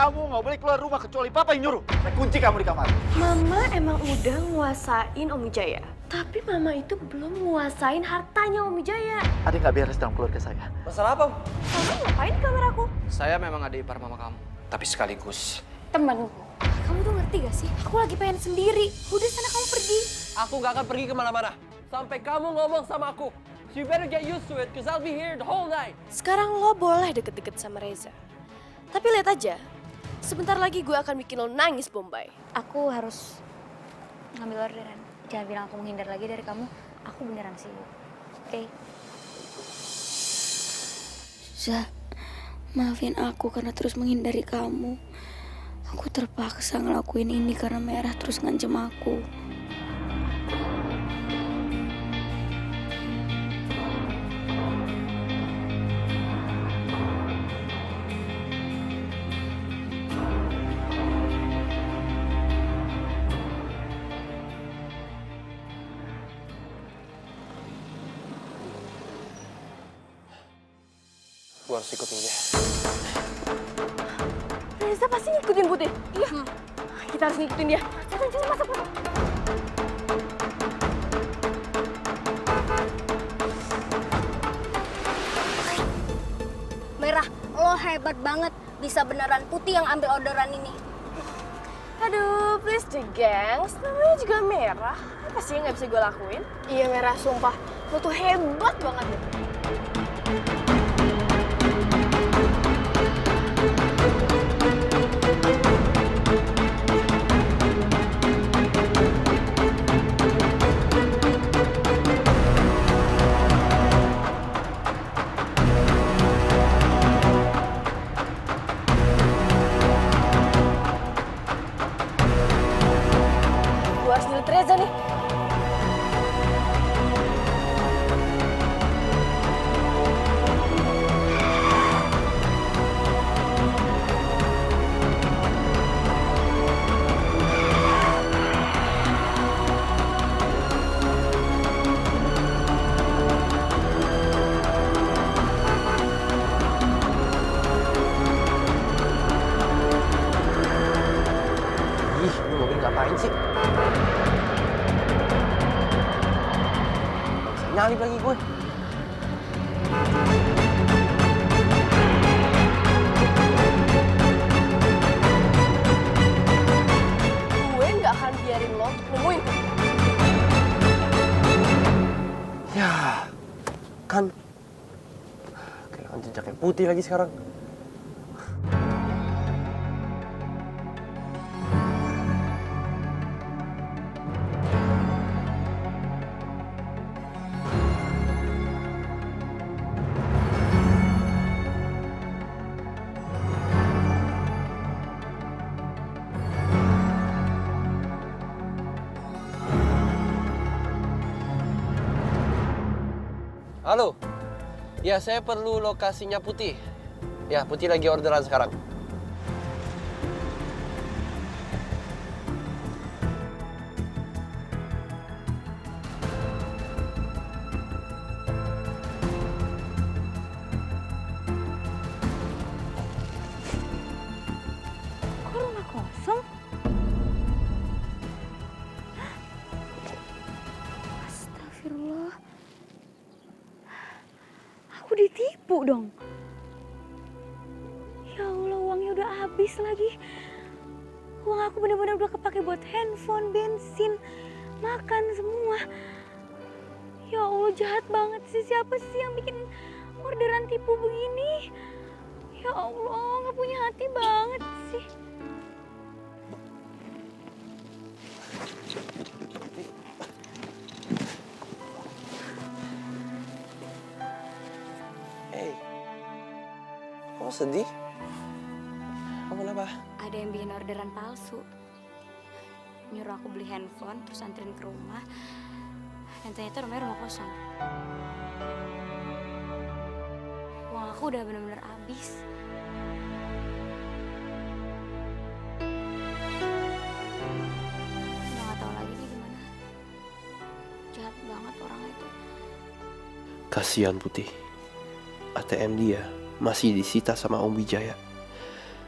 kamu nggak boleh keluar rumah kecuali papa yang nyuruh. Saya kunci kamu di kamar. Mama emang udah nguasain Om Wijaya. Tapi Mama itu belum nguasain hartanya Om Wijaya. Ada nggak beres dalam keluarga saya? Masalah apa? Mama ngapain di kamar aku? Saya memang adik ipar mama kamu, tapi sekaligus Temenku. Kamu tuh ngerti gak sih? Aku lagi pengen sendiri. Udah sana kamu pergi. Aku gak akan pergi kemana-mana sampai kamu ngomong sama aku. So you better get used to it, cause I'll be here the whole night. Sekarang lo boleh deket-deket sama Reza. Tapi lihat aja, sebentar lagi gue akan bikin lo nangis Bombay. Aku harus ngambil orderan. Jangan bilang aku menghindar lagi dari kamu. Aku beneran sibuk. Oke? Za, maafin aku karena terus menghindari kamu. Aku terpaksa ngelakuin ini karena Merah terus ngancem aku. Gue harus ikutin dia. Reza pasti ngikutin Putih. Iya. Kita harus ngikutin dia. Cepetan, masuk. Merah, lo hebat banget. Bisa beneran Putih yang ambil orderan ini. Aduh, please deh, gengs. Namanya juga Merah. Apa sih yang gak bisa gue lakuin? Iya, Merah, sumpah. Lo tuh hebat banget deh. Gue harus nyulit Reza nih. Ih, ini mobil ngapain sih? Gak bisa nyalip lagi gue. Gue gak akan biarin lo nemuin Putih. Ya, kan. Kehilangan jejaknya Putih lagi sekarang. Halo, ya saya perlu lokasinya Putih. Ya, Putih lagi orderan sekarang. Kok rumah kosong? Astagfirullah. Aku ditipu dong. Ya Allah, uangnya udah habis lagi. Uang aku benar-benar udah kepake buat handphone, bensin, makan semua. Ya Allah, jahat banget sih. Siapa sih yang bikin orderan tipu begini? Ya Allah, nggak punya hati banget sih. Hey, kamu sedih? Kamu kenapa? Ada yang bikin orderan palsu. Nyuruh aku beli handphone, terus anterin ke rumah. Dan ternyata rumahnya rumah kosong. Uang aku udah benar-benar habis. Udah gak tahu lagi nih gimana. Jahat banget orang itu. Kasihan Putih. ATM dia masih disita sama Om Wijaya.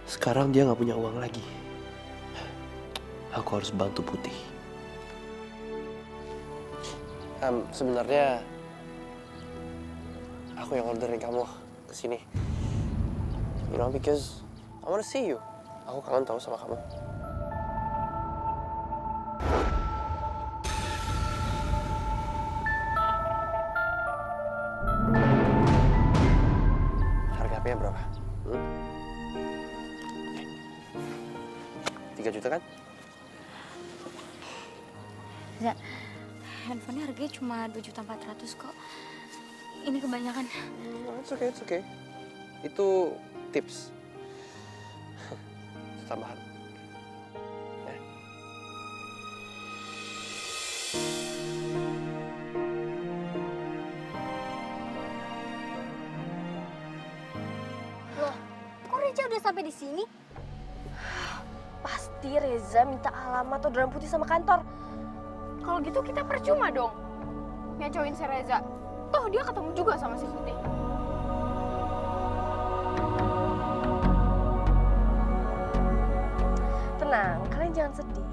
Sekarang dia nggak punya uang lagi. Aku harus bantu Putih. Sebenarnya aku yang orderin kamu ke sini. You know, because I wanna see you. Aku kangen tahu sama kamu. Harga HP-nya berapa? 3 juta kan? Za, handphonenya harganya cuma 2.400.000 kok. Ini kebanyakan. It's okay. Itu tips. Tambahan. Ya. Loh, kok Reza udah sampai di sini? Pasti Reza minta alamat orderan Putih sama kantor. Kalau gitu kita percuma dong ngecoin si Reza. Toh dia ketemu juga sama si Putih. Tenang, kalian jangan sedih.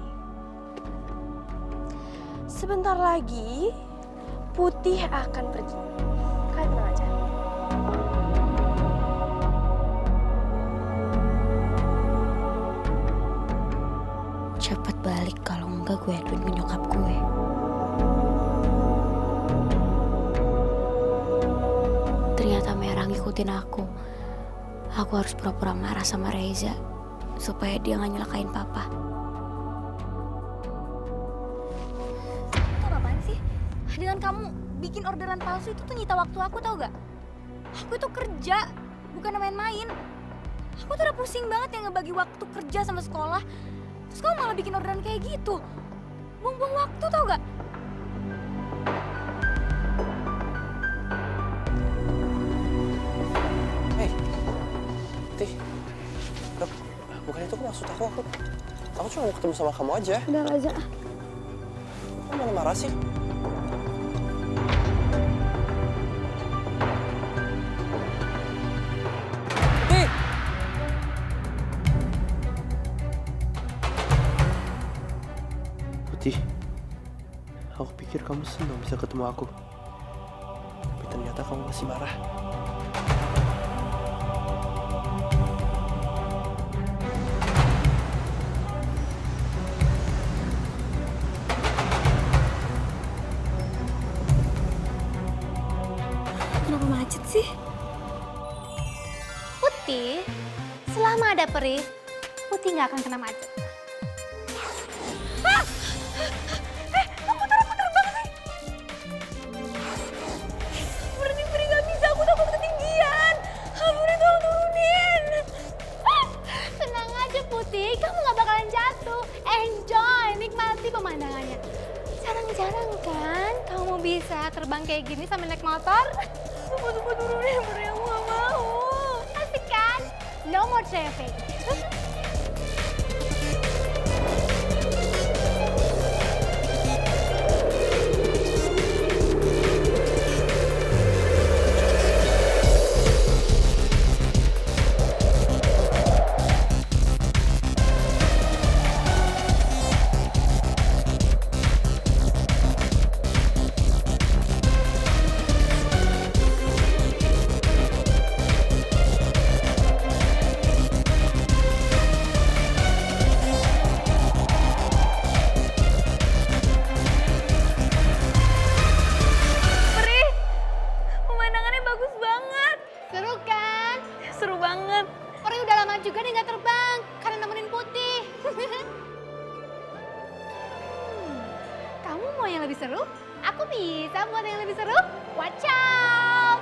Sebentar lagi Putih akan pergi. Kalian tenang aja. Cepet balik, kalau enggak gue aduin ke nyokap gue. Ternyata Merah ngikutin aku. Aku harus pura-pura marah sama Reza supaya dia nggak nyelakain papa. Itu apaan sih? Dengan kamu bikin orderan palsu itu tuh nyita waktu aku, tau gak? Aku itu kerja, bukan main-main. Aku tuh udah pusing banget ya ngebagi waktu kerja sama sekolah. Terus kamu malah bikin orderan kayak gitu. Buang-buang waktu, tau gak? Hey, Tih, bukan itu maksud aku. Aku cuma mau ketemu sama kamu aja. Udah aja. Kok malah marah sih? Tih! Putih, aku pikir kamu senang bisa ketemu aku. Tapi ternyata kamu masih marah. Kenapa macet sih? Putih, selama ada Peri, Putih nggak akan kena macet. Peri nggak bisa, aku takut ketinggian. Peri tolong turunin. Tenang aja Putih, kamu nggak bakalan jatuh. Enjoy, nikmati pemandangannya. Jarang-jarang kan kamu bisa terbang kayak gini sambil naik motor. Sumpah turunin, Peri, aku nggak mau. Asik kan? No more traffic. Peri, pemandangannya bagus banget. Seru kan? Seru banget. Peri udah lama juga nih nggak terbang karena nemenin Putih. Kamu mau yang lebih seru? Aku bisa buat yang lebih seru. Watch out!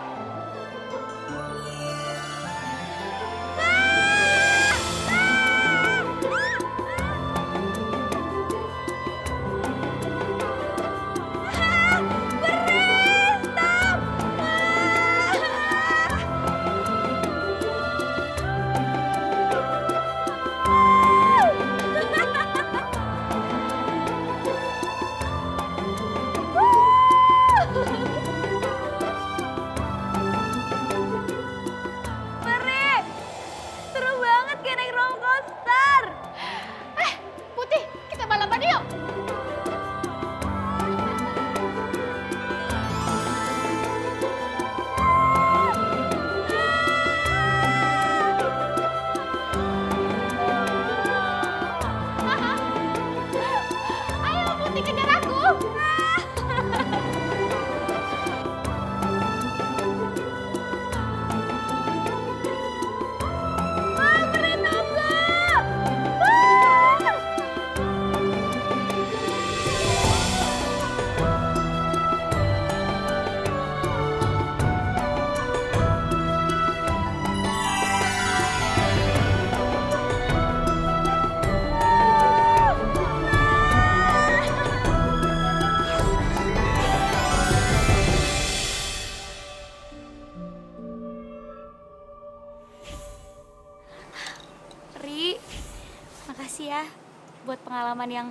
pengalaman yang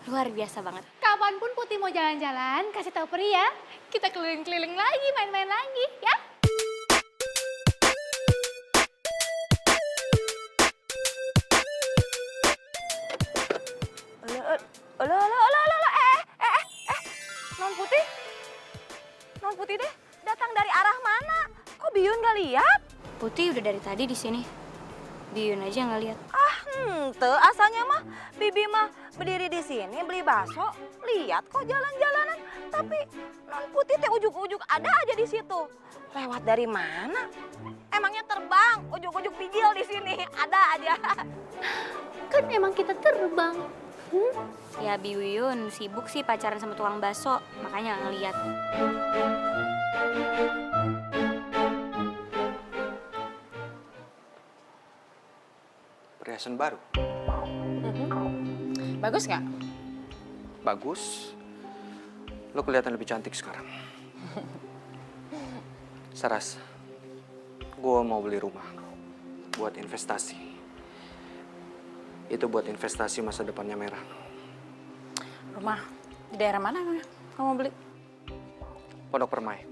luar biasa banget. Kapanpun Putih mau jalan-jalan, kasih tahu Peri ya. Kita keliling-keliling lagi, main-main lagi, ya. Non Putih deh, datang dari arah mana? Kok Biyun gak lihat? Putih udah dari tadi di sini. Biyun aja nggak lihat. Tuh asalnya mah, Bibi mah berdiri di sini beli bakso, lihat kok jalan-jalanan. Tapi Non Putih teh ujuk-ujuk ada aja di situ. Lewat dari mana? Emangnya terbang, ujuk-ujuk bijil di sini, ada aja. Kan emang kita terbang. Ya Biyun sibuk sih pacaran sama tukang bakso, makanya nggak ngeliat. Perhiasan baru. Bagus nggak? Bagus. Lo kelihatan lebih cantik sekarang. Saras, gue mau beli rumah buat investasi. Itu buat investasi masa depannya Merah. Rumah di daerah mana kamu beli? Pondok Permai.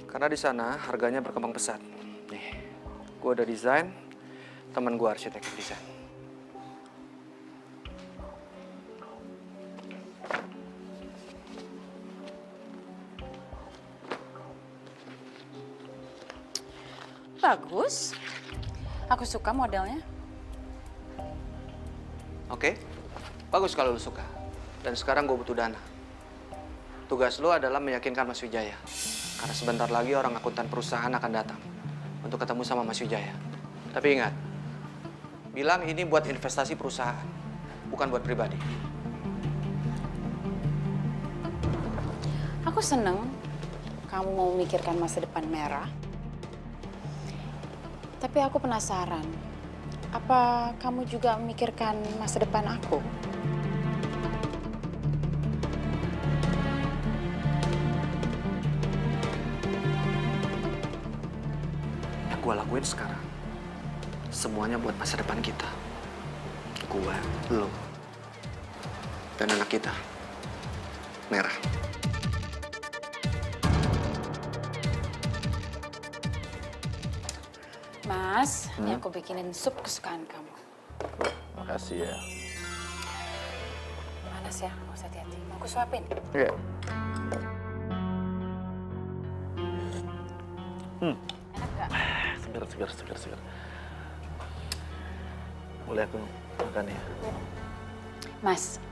Karena di sana harganya berkembang pesat. Nih, gue udah desain, teman gue arsitek desain. Bagus. Aku suka modelnya. Oke, bagus kalau lo suka. Dan sekarang gue butuh dana. Tugas lo adalah meyakinkan Mas Wijaya. Karena sebentar lagi orang akuntan perusahaan akan datang untuk ketemu sama Mas Wijaya. Tapi ingat, bilang ini buat investasi perusahaan, bukan buat pribadi. Aku seneng kamu mau memikirkan masa depan Merah. Tapi aku penasaran, apa kamu juga memikirkan masa depan aku? Yang gue lakuin sekarang, semuanya buat masa depan kita. Gue, lo, dan anak kita, Merah. Mas, ini aku bikinin sup kesukaan kamu. Makasih ya. Panas ya, nggak usah hati-hati. Mau aku suapin? Iya. Enak nggak? Segar. Boleh aku makan ya? Mas,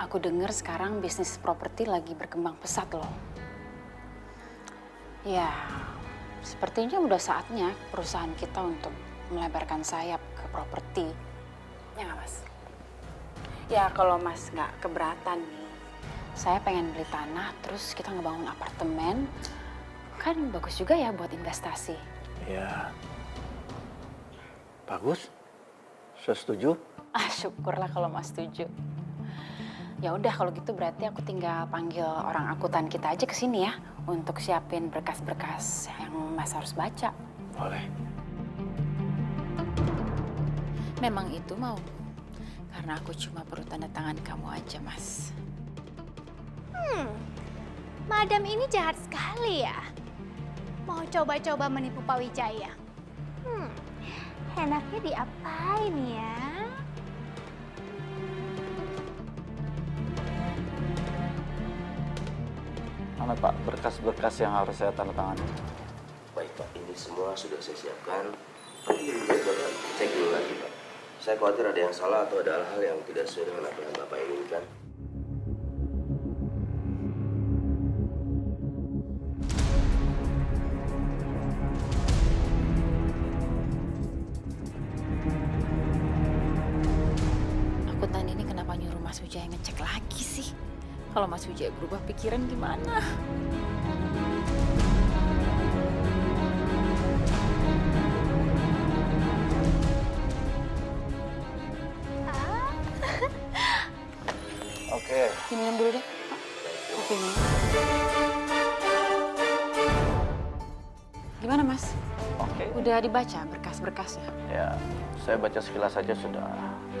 aku dengar sekarang bisnis properti lagi berkembang pesat loh. Ya, sepertinya udah saatnya perusahaan kita untuk melebarkan sayap ke properti. Ya nggak, Mas? Ya, kalau Mas nggak keberatan nih, saya pengen beli tanah, terus kita ngebangun apartemen. Kan bagus juga ya buat investasi. Iya. Bagus. Saya setuju. Syukurlah kalau Mas setuju. Ya udah kalau gitu berarti aku tinggal panggil orang akuntan kita aja ke sini ya untuk siapin berkas-berkas yang Mas harus baca. Boleh. Memang itu mau. Karena aku cuma perlu tanda tangan kamu aja, Mas. Madam ini jahat sekali ya. Mau coba-coba menipu Pak Wijaya. Enaknya diapain ya? Mana Pak berkas-berkas yang harus saya tanda tangani? Baik Pak, ini semua sudah saya siapkan. Tapi lebih baik Bapak cek dulu lagi Pak. Saya khawatir ada yang salah atau ada hal-hal yang tidak sesuai dengan apa yang Bapak inginkan. Akuntan ini kenapa nyuruh Mas Wijaya ngecek lagi sih? Kalau Mas Wijaya berubah pikiran gimana? Oke. Diminum dulu deh. Kopi minum. Gimana Mas? Oke. Udah dibaca berkas-berkasnya? Ya, saya baca sekilas saja sudah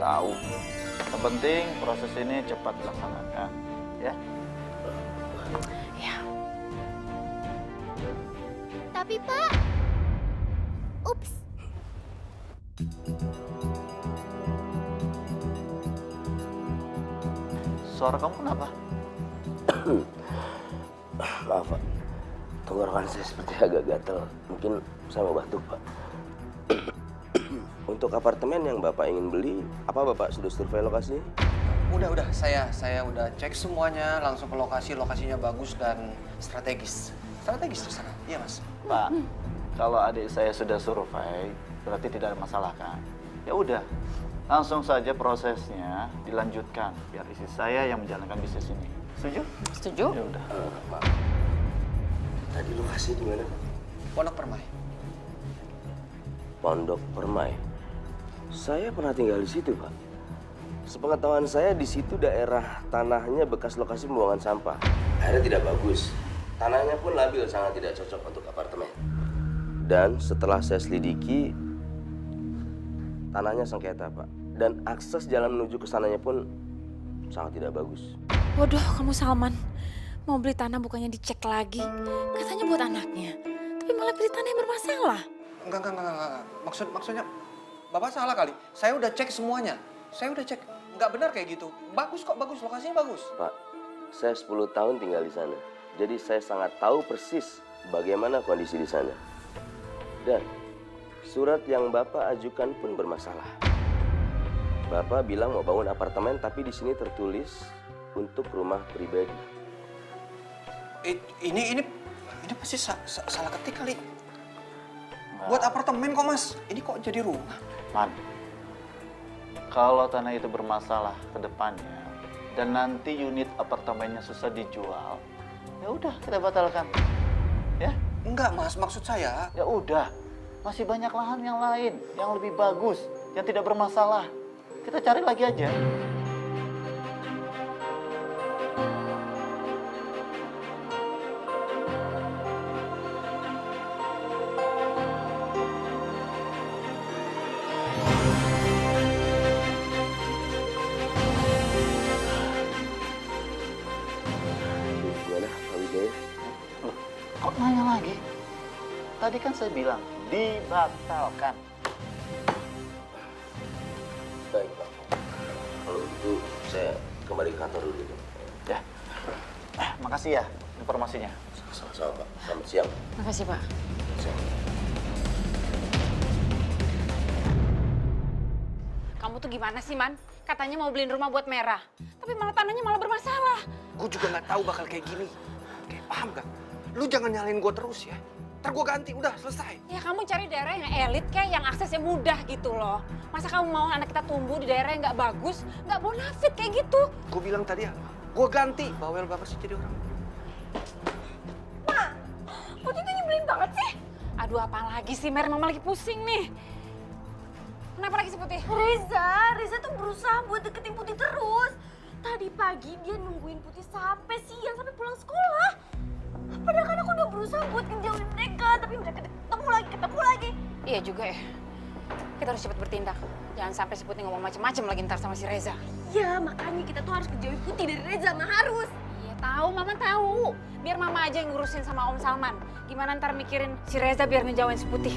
tahu. Yang penting proses ini cepat dilaksanakan, ya. Ya, Tapi Pak, ups. Suara kamu kenapa? Maaf Pak, tenggorokan saya seperti agak gatel. Mungkin saya mau batuk Pak. Untuk apartemen yang Bapak ingin beli, apa Bapak sudah survei lokasi? Udah, saya udah cek semuanya, langsung ke lokasi, lokasinya bagus dan strategis. Strategis di sana, iya Mas. Pak, kalau adik saya sudah survei, berarti tidak ada masalah kan? Ya udah, langsung saja prosesnya dilanjutkan, biar istri saya yang menjalankan bisnis ini. Setuju? setuju? Ya udah. Maaf. Tadi lokasi di mana? Pondok Permai. Pondok Permai. Saya pernah tinggal di situ, Pak. Sepengetahuan saya di situ daerah tanahnya bekas lokasi pembuangan sampah. Airnya tidak bagus. Tanahnya pun labil, sangat tidak cocok untuk apartemen. Dan setelah saya selidiki, tanahnya sengketa, Pak. Dan akses jalan menuju ke sananya pun sangat tidak bagus. Waduh, kamu Salman. Mau beli tanah bukannya dicek lagi. Katanya buat anaknya. Tapi malah beli tanah yang bermasalah. Enggak. Maksudnya, Bapak salah kali. Saya udah cek semuanya. Saya udah cek. Nggak benar kayak gitu. Bagus kok, bagus. Lokasinya bagus. Pak, saya 10 tahun tinggal di sana. Jadi saya sangat tahu persis bagaimana kondisi di sana. Dan surat yang Bapak ajukan pun bermasalah. Bapak bilang mau bangun apartemen, tapi di sini tertulis untuk rumah pribadi. Ini pasti salah ketik kali. Buat apartemen kok Mas. Ini kok jadi rumah? Man, kalau tanah itu bermasalah ke depannya dan nanti unit apartemennya susah dijual, ya udah kita batalkan. Ya? Enggak Mas, maksud saya. Ya udah, masih banyak lahan yang lain yang lebih bagus, yang tidak bermasalah. Kita cari lagi aja. Gimana, Pak Wijaya? Loh, kok nanya lagi? Tadi kan saya bilang dibatalkan. Baik, Pak. Kalau gitu, saya kembali ke kantor dulu. Ya, makasih ya informasinya. Sama-sama, Pak. Selamat siang. Makasih, Pak. Siang. Kamu tuh gimana sih, Man? Katanya mau beliin rumah buat Merah. Tapi malah tanahnya malah bermasalah. Gue juga nggak tahu bakal kayak gini. Kayak paham gak? Lu jangan nyalain gue terus ya. Ntar gue ganti, udah selesai. Ya kamu cari daerah yang elit kayak yang aksesnya mudah gitu loh. Masa kamu mau anak kita tumbuh di daerah yang nggak bagus, nggak bonafit kayak gitu? Gue bilang tadi ya, gue ganti. Bawel banget sih jadi orang. Putih tuh nyebelin banget sih. Aduh, apalagi sih, Mer? Mama lagi pusing nih. Kenapa lagi sih, Putih? Reza tuh berusaha buat deketin Putih terus. Tadi pagi dia nungguin Putih sampai siang, sampai pulang sekolah. Padahal kan aku udah berusaha buat ngejauhin mereka, tapi mereka ketemu lagi. Iya juga ya. Kita harus cepat bertindak. Jangan sampai si Putih ngomong macem-macem lagi ntar sama si Reza. Ya, makanya kita tuh harus ngejauhin Putih dari Reza, mah harus. Iya tahu, Mama tahu. Biar Mama aja yang ngurusin sama Om Salman. Gimana ntar mikirin si Reza biar ngejauhin si Putih.